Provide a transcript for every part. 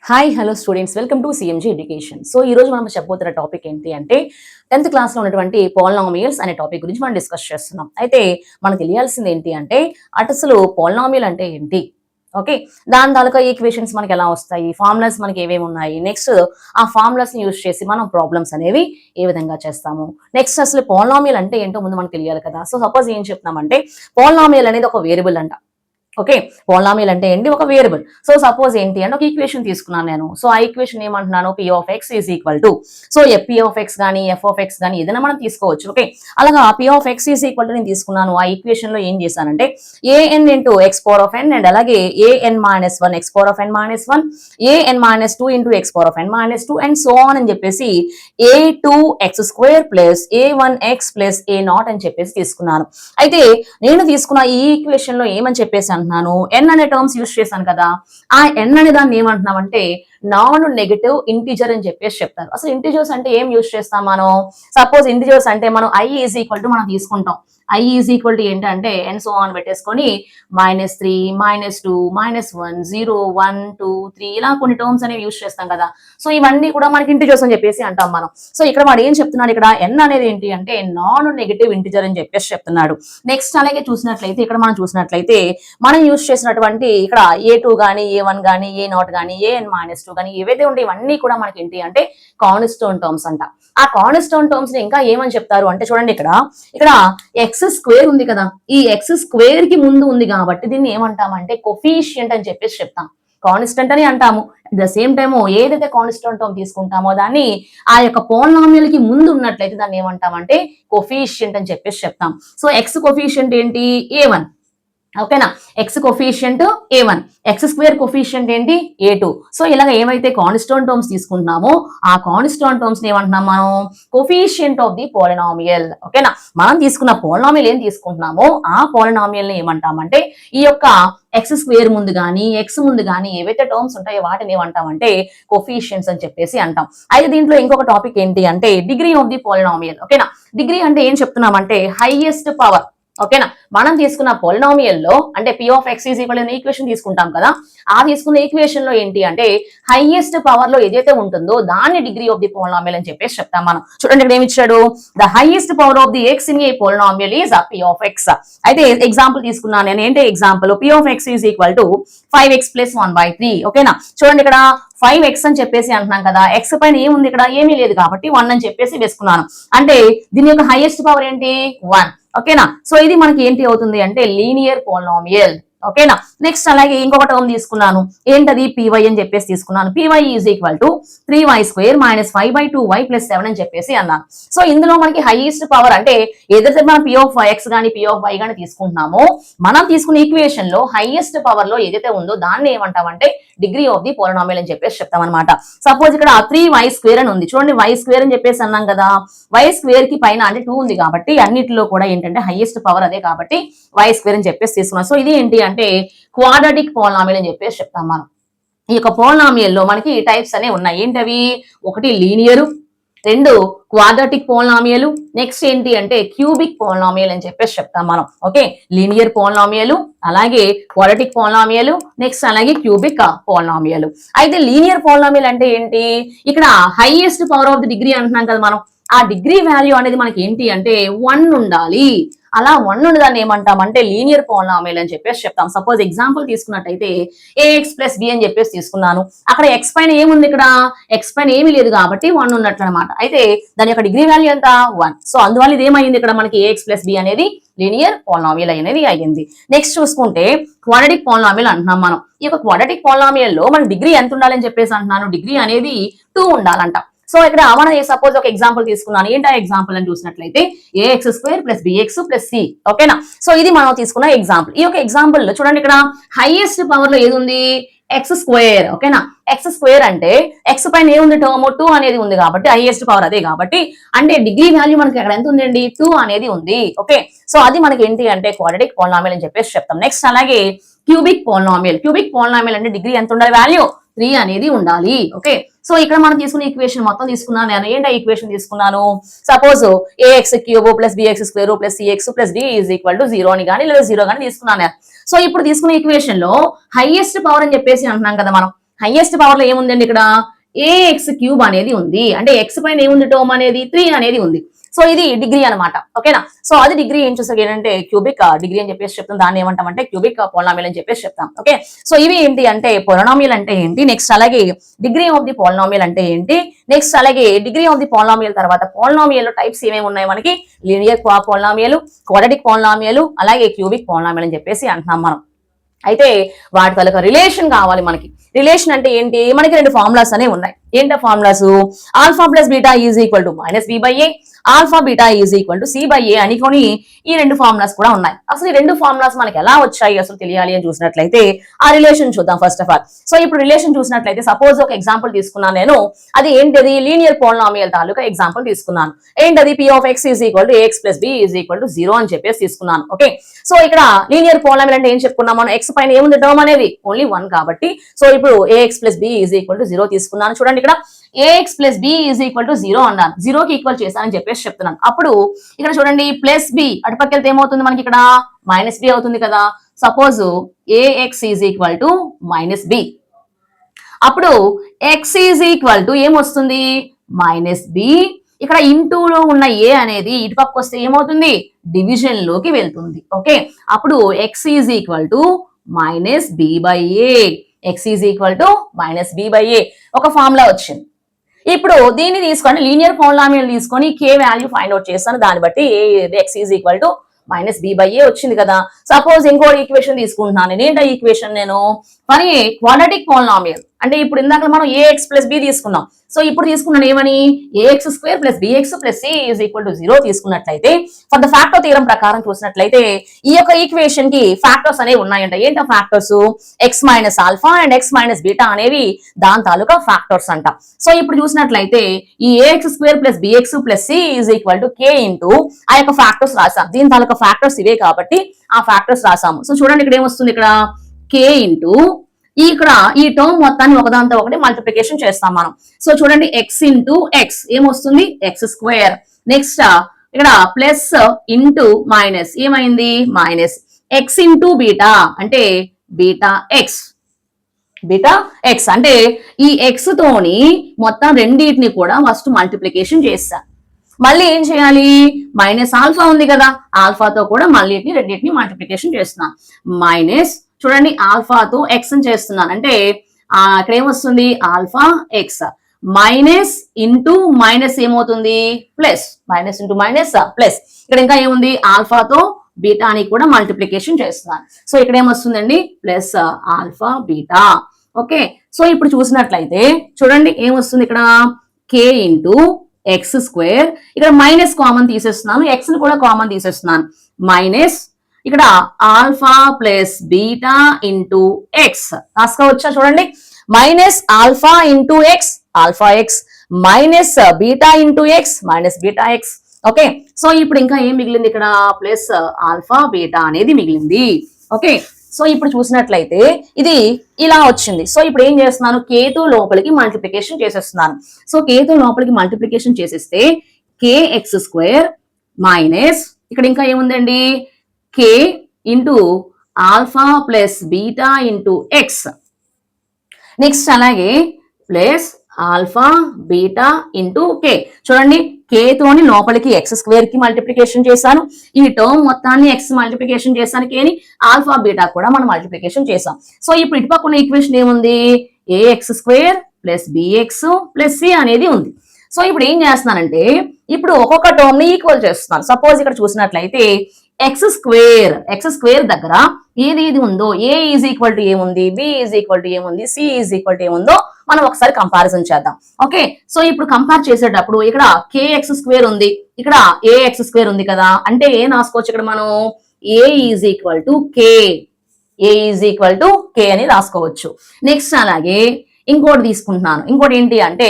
Hi hello students welcome to CMG education. So ఈ రోజు మనం చెప్పబోతున్న టాపిక్ ఏంటి అంటే 10th క్లాస్ లో ఉన్నటువంటి పాలినామియల్స్ అనే టాపిక్ గురించి మనం డిస్కస్ చేస్తున్నాం. అయితే మనకు తెలియాల్సింది ఏంటి అంటే అసలు పాలినామియల్ అంటే ఏంటి, ఓకే, దాని తాలూకా ఈక్వేషన్స్ మనకి ఎలా వస్తాయి, ఫార్ములాస్ మనకి ఏమేమి ఉన్నాయి, నెక్స్ట్ ఆ ఫార్ములాస్ ని యూజ్ చేసి మనం ప్రాబ్లమ్స్ అనేవి ఏ విధంగా చేస్తాము, నెక్స్ట్ అసలు పాలినామియల్ అంటే ఏంటో ముందు మనకు తెలియాలి కదా. సో సపోజ్ ఏం చెప్తున్నామంటే పాలినామియల్ అనేది ఒక వేరియబుల్ అంట. ఓకే, పాలినామియల్ అంటే ఏంటి, ఒక వేరియబుల్. సో సపోజ్ ఏంటి అంటే ఒక ఈక్వేషన్ తీసుకున్నాను నేను. సో ఆ ఈక్వేషన్ ఏమంటున్నాను, p of x is equal to, so p of x కానీ f ఆఫ్ x కానీ ఏదైనా మనం తీసుకోవచ్చు. ఓకే, అలాగా p of x is equal to నేను తీసుకున్నాను. ఆ ఈక్వేషన్ లో ఏం చేశానంటే an into x power of n and అలాగే an minus 1 x power of n minus 1 an minus 2 into x power of n minus 2 and so on అని చెప్పేసి a2x square plus a1x plus a0 అని చెప్పేసి తీసుకున్నాను. అయితే నేను తీసుకున్న ఈ ఈక్వేషన్ లో ఏమని చెప్పేసి అంటున్నాను, ఎన్ అనే టర్మ్స్ యూజ్ చేశాను కదా. ఆ ఎన్ అనే దాన్ని ఏమంటున్నామంటే నాన్ నెగటివ్ ఇంటిజర్ అని చెప్పేసి చెప్తారు. అసలు ఇంటిజర్స్ అంటే ఏం యూజ్ చేస్తాం మనం, సపోజ్ ఇంటిజర్స్ అంటే మనం i ఈజ్ ఈక్వల్ టు మనం తీసుకుంటాం. i ఈజ్ ఈక్వల్ టు ఏంటంటే ఎన్ సో ఆన్ పెట్టేసుకొని -3 -2 -1 0 1 2 3 ఇలా కొన్ని టర్మ్స్ అనేవి యూజ్ చేస్తాం కదా. సో ఇవన్నీ కూడా మనకి ఇంటిజర్స్ అని చెప్పేసి అంటాం మనం. సో ఇక్కడ వాడు ఏం చెప్తున్నాడు, ఇక్కడ ఎన్ అనేది ఏంటి అంటే నాన్ నెగటివ్ ఇంటిజర్ అని చెప్పేసి చెప్తున్నాడు. నెక్స్ట్ అలాగే చూసినట్లయితే ఇక్కడ మనం చూసినట్లయితే మనం యూజ్ చేసినటువంటి ఇక్కడ a2 కానీ a1 కానీ a0 కానీ an-2 కానీ ఏవైతే ఉంటే ఇవన్నీ కూడా మనకి ఏంటి అంటే కాన్స్టెంట్ టర్మ్స్ అంట. ఆ కాన్స్టెంట్ టర్మ్స్ ని ఇంకా ఏమని చెప్తారు అంటే చూడండి, ఇక్కడ ఎక్స్ స్క్వేర్ ఉంది కదా, ఈ ఎక్స్ స్క్వేర్ కి ముందు ఉంది కాబట్టి దీన్ని ఏమంటామంటే కోఫిషియంట్ అని చెప్పేసి చెప్తాం. కాన్స్టెంట్ అని అంటాము. అట్ ద సేమ్ టైమ్ ఏదైతే కాన్స్టెంట్ టర్మ్ తీసుకుంటామో దాన్ని ఆ యొక్క పోలినామియల్ కి ముందు ఉన్నట్లయితే దాన్ని ఏమంటామంటే కోఫిషియంట్ అని చెప్పేసి చెప్తాం. సో ఎక్స్ కోఫిషియంట్ ఏంటి, a1. ఓకేనా, X coefficient a1, X square coefficient ఏంటి a2. సో ఇలాగ ఏమైతే కాన్స్టెంట్ టర్మ్స్ తీసుకుంటున్నామో ఆ కాన్స్టెంట్ టర్మ్స్ ని ఏమంటున్నాం మనం, కోఫిషియంట్ ఆఫ్ ది పోలినామియల్. ఓకేనా, మనం తీసుకున్న పోలినామియల్ ఏం తీసుకుంటున్నామో ఆ పోలినామియల్ ని ఏమంటామంటే ఈ యొక్క ఎక్స్ స్క్వేర్ ముందు కానీ ఎక్స్ ముందు కానీ ఏవైతే టర్మ్స్ ఉంటాయో వాటిని ఏమంటామంటే కోఫిషియంట్స్ అని చెప్పేసి అంటాం. అయితే దీంట్లో ఇంకొక టాపిక్ ఏంటి అంటే డిగ్రీ ఆఫ్ ది పోలినామియల్. ఓకేనా, డిగ్రీ అంటే ఏం చెప్తున్నామంటే హైయెస్ట్ పవర్. ఓకేనా, మనం తీసుకున్న పోలినామియల్ లో అంటే p of x is equal equation తీసుకుంటాం కదా, ఆ తీసుకున్న ఈక్వేషన్ లో ఏంటి అంటే హైయెస్ట్ పవర్ లో ఏదైతే ఉంటుందో దాన్ని డిగ్రీ ఆఫ్ ది పోలినామియల్ అని చెప్పేసి చెప్తాం మనం. చూడండి ఇక్కడ ఏమి ఇచ్చాడు, the highest power of the x in a polynomial is p of x. అయితే ఎగ్జాంపుల్ తీసుకున్నాను నేను. ఏంటి example, p of x is equal to 5x plus 1/3. ఓకేనా, చూడండి ఇక్కడ 5x అని చెప్పేసి అంటున్నాం కదా, x పైన ఏముంది, ఇక్కడ ఏమీ లేదు కాబట్టి 1 అని చెప్పేసి వేసుకున్నాను. అంటే దీని యొక్క హైయెస్ట్ పవర్ ఏంటి 1. ఓకేనా, సో ఇది మనకి ఏంటి అవుతుంది అంటే లీనియర్ పోలినామియల్. ఓకేనా, నెక్స్ట్ అలాగే ఇంకొక టర్మ్ తీసుకున్నాను, ఏంటది py అని చెప్పేసి తీసుకున్నాను. py is equal to 3y square minus 5/2y plus 7 అని చెప్పేసి అన్నాను. సో ఇందులో మనకి హైయెస్ట్ పవర్ అంటే ఏదైతే మనం p ఆఫ్ x కానీ p ఆఫ్ y కానీ తీసుకుంటున్నామో మనం తీసుకున్న ఈక్వేషన్ లో హైయెస్ట్ పవర్ లో ఏదైతే ఉందో దాన్ని ఏమంటామంటే డిగ్రీ ఆఫ్ ది పోలినామియల్ అని చెప్పేసి చెప్తాం అనమాట. సపోజ్ ఇక్కడ 3y స్క్వేర్ అని ఉంది, చూడండి y స్క్వేర్ అని చెప్పేసి అన్నాం కదా, y స్క్వేర్ కి పైన అంటే 2 ఉంది కాబట్టి అన్నిటిలో కూడా ఏంటంటే హైయెస్ట్ పవర్ అదే కాబట్టి y స్క్వేర్ అని చెప్పేసి తీసుకున్నాం. సో ఇది ఏంటి అంటే క్వాడ్రాటిక్ పోలినామియల్ అని చెప్పేసి చెప్తాం మనం. ఈ యొక్క పోలినామియల్ లో మనకి టైప్స్ అనేవి ఉన్నాయి. ఏంటవి, ఒకటి లీనియర్, 2 క్వాడ్రాటిక్ పోలినామియల్, నెక్స్ట్ ఏంటి అంటే క్యూబిక్ పోలినామియల్ అని చెప్పేసి చెప్తాం మనం. ఓకే, లీనియర్ పోలినామియల్, అలాగే క్వాడ్రాటిక్ పోలినామియల్, నెక్స్ట్ అలాగే క్యూబిక్ పోలినామియల్. అయితే లీనియర్ పోలినామియల్ అంటే ఏంటి, ఇక్కడ highest power of the degree అంటున్నాం కదా మనం, ఆ డిగ్రీ వాల్యూ అనేది మనకి ఏంటి అంటే 1 ఉండాలి. అలా 1 ఉన్నదాన్ని ఏమంటామంటే లీనియర్ పోలినామియల్ అని చెప్పేసి చెప్తాం. సపోజ్ ఎగ్జాంపుల్ తీసుకున్నట్టయితే ax ప్లస్ b అని చెప్పేసి తీసుకున్నాను. అక్కడ x పైన ఏముంది, ఇక్కడ x పైన ఏమీ లేదు కాబట్టి 1 ఉన్నట్లు అనమాట. అయితే దాని యొక్క డిగ్రీ వాల్యూ ఎంత 1. సో అందువల్ల ఇది ఏమైంది, ఇక్కడ మనకి ax ప్లస్ b అనేది లీనియర్ పోలినామియల్ అనేది అయ్యింది. నెక్స్ట్ చూసుకుంటే క్వాడ్రాటిక్ పోలినామియల్ అంటున్నాం మనం. ఈ యొక్క క్వాడ్రాటిక్ పోలినామియల్ లో మన డిగ్రీ ఎంత ఉండాలని చెప్పేసి అంటున్నాను, డిగ్రీ అనేది 2 ఉండాలంట. సో ఇక్కడ మనం సపోజ్ ఒక ఎగ్జాంపుల్ తీసుకున్నాను. ఏంటి ఆ ఎగ్జాంపుల్ అని చూసినట్లయితే ax square plus bx plus c. ఓకేనా, సో ఇది మనం తీసుకున్న ఎగ్జాంపుల్. ఈ యొక్క ఎగ్జాంపుల్ లో చూడండి ఇక్కడ హైయెస్ట్ పవర్ లో ఏది ఉంది, ఎక్స్ స్క్వేర్. ఓకేనా, ఎక్స్ స్క్వేర్ అంటే ఎక్స్ పైన ఏముంది టర్మ్ 2 అనేది ఉంది కాబట్టి హైయెస్ట్ పవర్ అదే కాబట్టి అంటే డిగ్రీ వాల్యూ మనకి ఇక్కడ ఎంత ఉందండి 2 అనేది ఉంది. ఓకే, సో అది మనకి ఏంటి అంటే క్వాడ్రాటిక్ పోలినామియల్ అని చెప్పేసి చెప్తాం. నెక్స్ట్ అలాగే క్యూబిక్ పోలినామియల్. క్యూబిక్ పోలినామియల్ అంటే డిగ్రీ ఎంత ఉండాలి, వాల్యూ 3 అనేది ఉండాలి. ఓకే, సో ఇక్కడ మనం తీసుకున్న ఈక్వేషన్ మొత్తం తీసుకున్నాను నేను. ఏంటి ఈక్వేషన్ తీసుకున్నాను, suppose ax cube plus bx square plus cx plus d is equal to 0 అని కానీ లేదా 0 కానీ తీసుకున్నాను నేను. సో ఇప్పుడు తీసుకున్న ఈక్వేషన్ లో హైయెస్ట్ పవర్ అని చెప్పేసి అంటున్నాం కదా మనం, హైయెస్ట్ పవర్ లో ఏముందండి ఇక్కడ ఏఎక్స్ క్యూబ్ అనేది ఉంది. అంటే ఎక్స్ పైన ఏముంది టర్మ్ అనేది 3 అనేది ఉంది. సో ఇది డిగ్రీ అనమాట. ఓకేనా. సో అది డిగ్రీ ఏం చూసాక ఏంటంటే క్యూబిక్ డిగ్రీ అని చెప్పేసి చెప్తాం. దాన్ని ఏమంటామంటే క్యూబిక్ పోలినామియల్ అని చెప్పేసి చెప్తాం. ఓకే. సో ఇవి ఏంటి అంటే పోలినామియల్ అంటే ఏంటి, నెక్స్ట్ అలాగే డిగ్రీ ఆఫ్ ది పోలినామియల్ అంటే ఏంటి, నెక్స్ట్ అలాగే డిగ్రీ ఆఫ్ ది పోలినామియల్ తర్వాత పోలినామియల్ టైప్స్ ఏమేమి ఉన్నాయి మనకి, లీనియర్ పోలినామియల్, క్వాడ్రాటిక్ పోలినామియల్, అలాగే క్యూబిక్ పోలినామియల్ అని చెప్పేసి అంటున్నాం మనం. అయితే వాటి తాలూకా రిలేషన్ కావాలి మనకి. రిలేషన్ అంటే ఏంటి, మనకి 2 ఫార్ములాస్ అనేవి ఉన్నాయి. ఏంటో formulas, alpha plus beta is equal to minus b by a, alpha beta is equal to c by a అనుకొని ఈ 2 ఫార్ములాస్ కూడా ఉన్నాయి. అసలు ఈ 2 ఫార్ములాస్ మనకి ఎలా వచ్చాయి అసలు తెలియాలి అని చూసినట్లయితే ఆ రిలేషన్ చూద్దాం ఫస్ట్ ఆఫ్ ఆల్. సో ఇప్పుడు రిలేషన్ చూసినట్లయితే సపోజ్ ఒక ఎగ్జాంపుల్ తీసుకున్నాను నేను. అది ఏంటిది, లీనియర్ పోలినామియల్ తాలూకా ఎగ్జాంపుల్ తీసుకున్నాను. ఏంటది, P of X is equal to A X plus B is equal to 0 అని చెప్పేసి తీసుకున్నాను. ఓకే. సో ఇక్కడ లీనియర్ పోలినామియల్ అంటే ఏం చెప్పుకున్నాం మనం, ఎక్స్ పైన ఏముంది టర్మ్ అనేది ఓన్లీ 1 కాబట్టి సో ఇప్పుడు A X plus B is equal to 0 తీసుకున్నాను. చూడండి ఇక్కడ A X plus B is equal to 0 అన్నాను, 0కి ఈక్వల్ చేశానని చెప్పేసి చెప్తున్నాను. అప్పుడు ఇక్కడ చూడండి ప్లస్ బి అటుపక్కెళ్తే ఏమవుతుంది మనకి ఇక్కడ మైనస్ బి అవుతుంది కదా. Suppose A X is equal to minus B, అప్పుడు ఎక్స్ ఈజ్ ఈక్వల్ టు ఏమొస్తుంది మైనస్ బి. ఇక్కడ ఇంటూలో ఉన్న ఏ అనేది ఇటుపక్క వస్తే ఏమవుతుంది డివిజన్ లోకి వెళ్తుంది. ఓకే. అప్పుడు X is equal to minus b by a, x is equal to minus b by a ఒక ఫార్ములా వచ్చింది. ఇప్పుడు దీన్ని తీసుకొని లీనియర్ పోలినామియల్ తీసుకొని కే వాల్యూ ఫైండ్ అవుట్ చేస్తాను. దాన్ని బట్టి x is equal to minus b by a వచ్చింది కదా. సపోజ్ ఇంకో ఈక్వేషన్ తీసుకుంటున్నాను. ఏంటో ఈక్వేషన్ నేను మరి క్వాడ్రాటిక్ పోలినామియల్ అంటే ఇప్పుడు ఇందాక మనం ఏఎక్స్ ప్లస్ బి తీసుకున్నాం. సో ఇప్పుడు తీసుకున్నాను ఏమని A X square plus B X plus C is equal to 0 తీసుకున్నట్లయితే ఫర్ ద ఫ్యాక్టర్ థియరం ప్రకారం చూసినట్లయితే ఈ యొక్క ఈక్వేషన్ కి ఫ్యాక్టర్స్ అనేవి ఉన్నాయంట. ఏంటో factors, X minus alpha and X minus beta అనేవి దాని తాలూకా ఫ్యాక్టర్స్ అంట. సో ఇప్పుడు చూసినట్లయితే ఈ A X square plus B X plus C is equal to K into ఆ యొక్క ఫ్యాక్టర్స్ రాసాం. దీని తాలూకా ఫ్యాక్టర్స్ ఇవే కాబట్టి ఆ ఫ్యాక్టర్స్ రాసాము. సో చూడండి ఇక్కడ ఏమొస్తుంది, ఇక్కడ కే ఇంటూ ఇక్కడ ఈ టర్మ్ మొత్తాన్ని ఒకదాంతో ఒకటి మల్టిప్లికేషన్ చేస్తాం మనం. సో చూడండి ఎక్స్ ఇంటూ ఎక్స్ ఏమొస్తుంది ఎక్స్ స్క్వేర్, నెక్స్ట్ ఇక్కడ ప్లస్ ఇంటూ మైనస్ ఏమైంది మైనస్, ఎక్స్ ఇంటూ బీటా అంటే బీటా ఎక్స్, బీటా ఎక్స్ అంటే ఈ ఎక్స్ తోని మొత్తం రెండింటిని కూడా ఫస్ట్ మల్టిప్లికేషన్ చేస్తా. మళ్ళీ ఏం చేయాలి మైనస్ ఆల్ఫా ఉంది కదా, ఆల్ఫాతో కూడా మళ్ళీ రెండింటిని మల్టిప్లికేషన్ చేస్తున్నాను. మైనస్ చూడండి ఆల్ఫాతో ఎక్స్ అని చేస్తున్నాను అంటే ఇక్కడ ఏమొస్తుంది alpha x, minus into minus ఏమవుతుంది plus, minus into minus plus. ఇక్కడ ఇంకా ఏముంది ఆల్ఫాతో బీటాని కూడా మల్టిప్లికేషన్ చేస్తున్నాను. సో ఇక్కడ ఏమొస్తుందండి plus alpha beta. Okay. So ఇప్పుడు చూసినట్లయితే చూడండి ఏమొస్తుంది ఇక్కడ కే ఇంటూ ఎక్స్ స్క్వేర్, ఇక్కడ మైనస్ కామన్ తీసేస్తున్నాను, ఎక్స్ ని కూడా కామన్ తీసేస్తున్నాను, మైనస్ ఇక్కడ alpha plus beta into x రాసుకోవచ్చా చూడండి minus alpha into x alpha x minus beta into x minus beta x. Okay. So ఇప్పుడు ఇంకా ఏం మిగిలింది ఇక్కడ ప్లస్ ఆల్ఫా బీటా అనేది మిగిలింది. ఓకే. సో ఇప్పుడు చూసినట్లయితే ఇది ఇలా వచ్చింది. సో ఇప్పుడు ఏం చేస్తున్నాను కేతో లోపలికి మల్టిప్లికేషన్ చేసేస్తున్నాను. సో కేతో లోపలికి మల్టిప్లికేషన్ చేసేస్తే కే ఎక్స్ స్క్వేర్ మైనస్ ఇక్కడ ఇంకా ఏముందండి k into alpha plus beta into x, next అలాగే plus alpha beta into k. చూడండి కే తోని లోపలికి ఎక్స్ స్క్వేర్ కి మల్టిప్లికేషన్ చేశాను, ఈ టర్మ్ మొత్తాన్ని ఎక్స్ మల్టిప్లికేషన్ చేశాను, కేని ఆల్ఫా బీటా కూడా మనం మల్టిప్లికేషన్ చేసాం. సో ఇప్పుడు ఇటుపక్కన ఈక్వేషన్ ఏముంది A X square plus B X plus C అనేది ఉంది. సో ఇప్పుడు ఏం చేస్తున్నానంటే ఇప్పుడు ఒక్కొక్క టర్మ్ ని ఈక్వల్ చేస్తున్నాను. సపోజ్ ఇక్కడ చూసినట్లయితే ఎక్స్ స్క్వేర్ దగ్గర ఏది ఉందో ఏ ఈజ్ ఈక్వల్ టు ఏముంది, బి ఈజ్ ఈక్వల్ టు ఏముంది, సి ఈజ్ ఈక్వల్ టు ఏముందో మనం ఒకసారి కంపారిజన్ చేద్దాం. ఓకే. సో ఇప్పుడు కంపేర్ చేసేటప్పుడు ఇక్కడ కేఎక్స్ స్క్వేర్ ఉంది, ఇక్కడ ఏఎక్స్ స్క్వేర్ ఉంది కదా, అంటే ఏం రాసుకోవచ్చు ఇక్కడ మనం a is equal to k, a is equal to k అని రాసుకోవచ్చు. నెక్స్ట్ అలాగే ఇంకోటి తీసుకుంటున్నాను, ఇంకోటి ఏంటి అంటే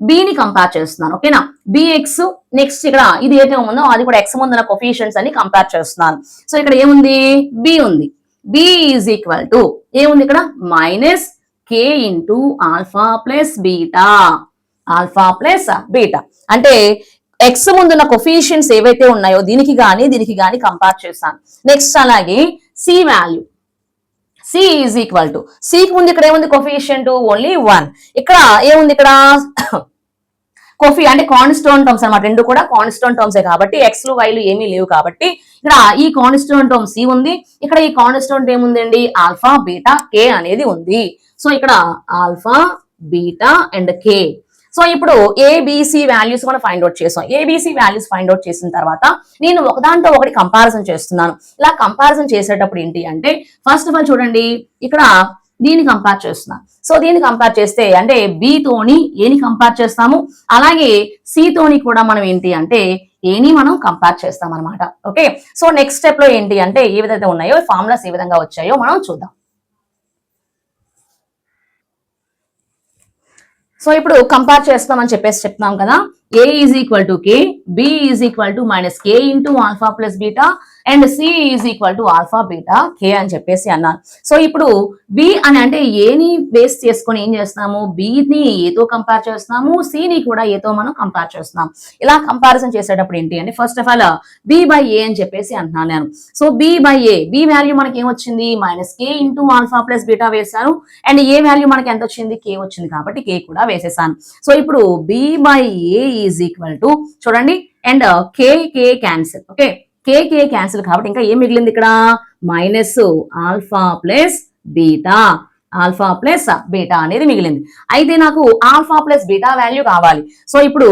బిని కంపేర్ చేస్తున్నాను. ఓకేనా బిఎక్స్ నెక్స్ట్ ఇక్కడ ఇది ఏదైతే ఉందో అది కూడా ఎక్స్ ముందున్న కొఫిషియెంట్స్ అని కంపేర్ చేస్తున్నాను. సో ఇక్కడ ఏముంది బి ఉంది, బి ఈజ్ ఈక్వల్ టు ఏముంది ఇక్కడ minus k into alpha plus beta, alpha plus beta అంటే ఎక్స్ ముందున్న కొఫిషియెంట్స్ ఏవైతే ఉన్నాయో దీనికి గాని కంపేర్ చేస్తాను. నెక్స్ట్ అలాగే c c is equal to సికి ముందు ఇక్కడ ఏముంది కోఫిషియంట్ ఓన్లీ 1 ఇక్కడ ఏముంది ఇక్కడ అంటే కాన్స్టెంట్ టర్మ్స్ అన్నమాట రెండు కూడా కాన్స్టెంట్ టర్మ్సే కాబట్టి ఎక్స్లు వైలు ఏమీ లేవు కాబట్టి ఇక్కడ ఈ కాన్స్టెంట్ టర్మ్ సి ఉంది ఇక్కడ ఈ కాన్స్టెంట్ ఏముందండి ఆల్ఫా బీటా కే అనేది ఉంది సో ఇక్కడ alpha beta and K so ఇప్పుడు ఏబిసి వాల్యూస్ మనం ఫైండ్ అవుట్ చేసాం ఏబిసి వాల్యూస్ ఫైండ్ అవుట్ చేసిన తర్వాత నేను ఒకదాంతో ఒకటి కంపారిజన్ చేస్తున్నాను ఇలా కంపారిజన్ చేసేటప్పుడు ఏంటి అంటే ఫస్ట్ ఆఫ్ ఆల్ చూడండి ఇక్కడ దీన్ని కంపేర్ చేస్తున్నా సో దీన్ని కంపేర్ చేస్తే అంటే బి తోని ఏని కంపేర్ చేస్తాము అలాగే సి తోని కూడా మనం ఏంటి అంటే ఏని మనం కంపేర్ చేస్తాం అనమాట ఓకే సో నెక్స్ట్ స్టెప్ లో ఏంటి అంటే ఏ విధంగా ఉన్నాయో ఫార్ములాస్ ఏ విధంగా వచ్చాయో మనం చూద్దాం సో ఇప్పుడు కంపేర్ చేస్తామని చెప్పేసి చెప్తున్నాం కదా a is equal to k b is equal to minus k into alpha plus beta and c is equal to alpha beta k అని చెప్పేసి అన్నాను సో ఇప్పుడు బి అని అంటే ఏని బేస్ చేసుకొని ఏం చేస్తున్నాము బిని ఏతో కంపేర్ చేస్తున్నాము సిని కూడా ఏతో మనం కంపేర్ చేస్తున్నాం ఇలా కంపారిజన్ చేసేటప్పుడు ఏంటి అంటే first of all b by a అని చెప్పేసి అంటున్నాను నేను so b by a b value మనకి ఏమొచ్చింది minus k into alpha plus beta వేసాను అండ్ ఏ వాల్యూ మనకి ఎంత వచ్చింది కే వచ్చింది కాబట్టి కే కూడా వేసేసాను సో ఇప్పుడు b by A is equal to చూడండి and k cancel okay k cancel కాబట్టి ఇంకా ఏం మిగిలింది ఇక్కడ మైనస్ ఆల్ఫా ప్లస్ బీటా అనేది మిగిలింది అయితే నాకు ఆల్ఫా ప్లస్ బీటా వాల్యూ కావాలి సో ఇప్పుడు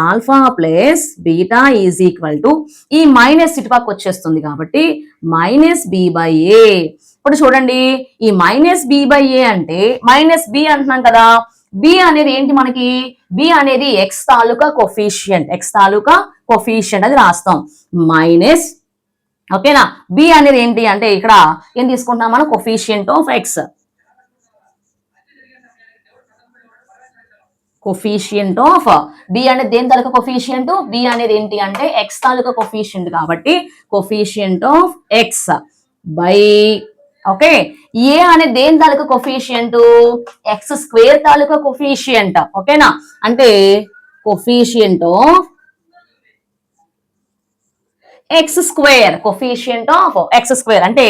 alpha plus beta is equal to ఈ మైనస్ ఇటుపక్క వచ్చేస్తుంది కాబట్టి మైనస్ బి బై ఏ ఇప్పుడు చూడండి ఈ మైనస్ బి బై ఏ అంటే మైనస్ బి అంటున్నాం కదా బి అనేది ఏంటి మనకి బి అనేది ఎక్స్ తాలూకా కోఫిషియంట్ అది రాస్తాం మైనస్ ఓకేనా బి అనేది ఏంటి అంటే ఇక్కడ ఏం తీసుకుంటాం మనం coefficient of x coefficient of b అనేది దేని తాలూకా కోఫిషియంట్ బి అనేది ఏంటి అంటే ఎక్స్ తాలూకా కోఫిషియంట్ కాబట్టి coefficient of x by okay a అనే దేని తాలూకా కోఫిషియంట్ ఎక్స్ స్క్వేర్ తాలూకా కోఫిషియంట్ ఓకేనా అంటే coefficient of x square coefficient of x square అంటే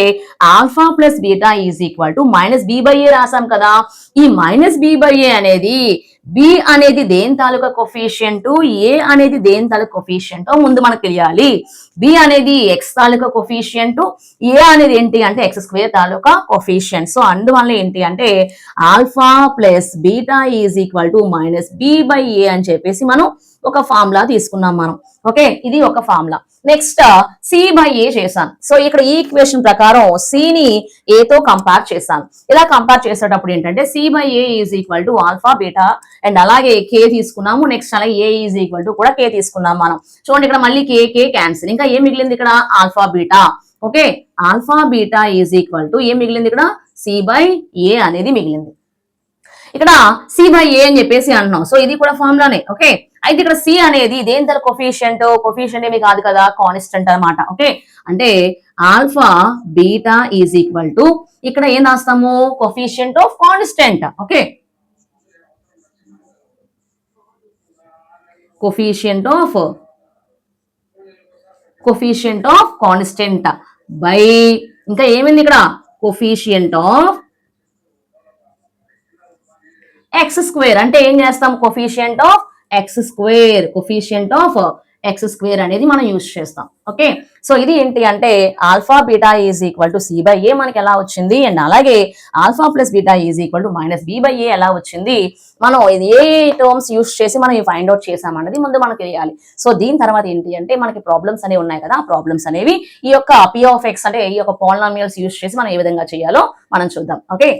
alpha plus beta is equal to minus b by a రాసాం కదా ఈ మైనస్ బి బై ఏ అనేది బి అనేది దేని తాలూకా కోఫిషియంట్ ఏ అనేది దేని తాలూకా కోఫిషియంట్ ముందు మనకు తెలియాలి బి అనేది ఎక్స్ తాలూకా కోఫిషియంట్ ఏ అనేది ఏంటి అంటే ఎక్స్ స్క్వేర్ తాలూకా కోఫిషియంట్ సో అందువల్ల ఏంటి అంటే alpha plus beta is equal to minus b by a అని చెప్పేసి మనం ఒక ఫార్ములా తీసుకున్నాం మనం ఓకే ఇది ఒక ఫార్ములా నెక్స్ట్ సి బై ఏ చేశాను సో ఇక్కడ ఈ ఈక్వేషన్ ప్రకారం సిని ఏతో కంపేర్ చేశాను ఇలా కంపేర్ చేసేటప్పుడు ఏంటంటే C by A is equal to alpha beta and అలాగే కే తీసుకున్నాము నెక్స్ట్ అలాగే ఏ ఈజ్ ఈక్వల్ టు కూడా కే తీసుకున్నాం మనం చూడండి ఇక్కడ మళ్ళీ కే క్యాన్సిల్ ఇంకా ఏం మిగిలింది ఇక్కడ alpha beta okay alpha beta is equal to ఏం మిగిలింది ఇక్కడ సి బై ఏ అనేది మిగిలింది ఇక్కడ సి బై ఏ అని చెప్పేసి అంటున్నాం సో ఇది కూడా ఫార్ములానే ఓకే అయితే ఇక్కడ సి అనేది దేని తల కోఫిషియంట్ ఏమి కాదు కదా కాన్స్టెంట్ అన్నమాట ఓకే అంటే alpha beta is equal to ఇక్కడ ఏం రాస్తాము coefficient of constant okay coefficient of constant by ఇంకా ఏమైంది ఇక్కడ కోఫిషియంట్ ఆఫ్ ఎక్స్ స్క్వేర్ అంటే ఏం చేస్తాం కోఫిషియంట్ ఆఫ్ ఎక్స్ స్క్వేర్ అనేది మనం యూజ్ చేస్తాం ఓకే సో ఇది ఏంటి అంటే alpha beta is equal to c by a మనకి ఎలా వచ్చింది అండ్ అలాగే alpha plus beta is equal to minus b by a ఎలా వచ్చింది మనం ఏ టర్మ్స్ యూజ్ చేసి మనం ఫైండ్ అవుట్ చేసామన్నది ముందు మనకు తెలియాలి సో దీని తర్వాత ఏంటి అంటే మనకి ప్రాబ్లమ్స్ అనేవి ఉన్నాయి కదా ఆ ప్రాబ్లమ్స్ అనేవి ఈ యొక్క పి ఆఫ్ ఎక్స్ అంటే ఈ యొక్క పాలినామియల్స్ యూజ్ చేసి మనం ఏ విధంగా చేయాలో మనం చూద్దాం ఓకే